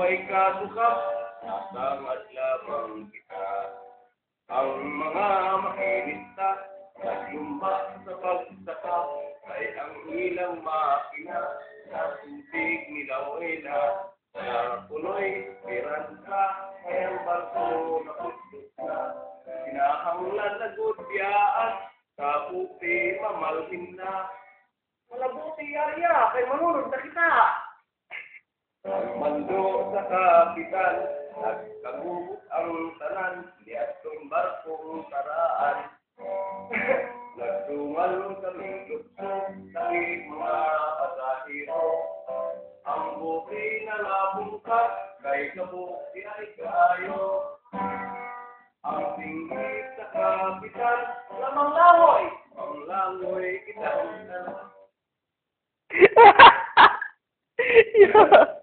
buhay kasukap, nasangad lamang kita. Ang mga makinista, naglumba sa pagsaka, ay ang ilang makina, na tubig nilaway na, na punoy, piransa, ay ang barko na putus na, sinahanglan na gudyaan, kaputi mamalhin na, malabuti arya, kay manunod na kita. Ang mando sa kapitan, nagkagubot ang tanan, liatong barkong taraan. Nagtungal kaming luksong, tanging mga pasahero. Ang buki na nabungkat, kay kabuti ay kayo. Ang tinggit sa kapitan, lamang langoy, ang langoy kitang na. Yeah.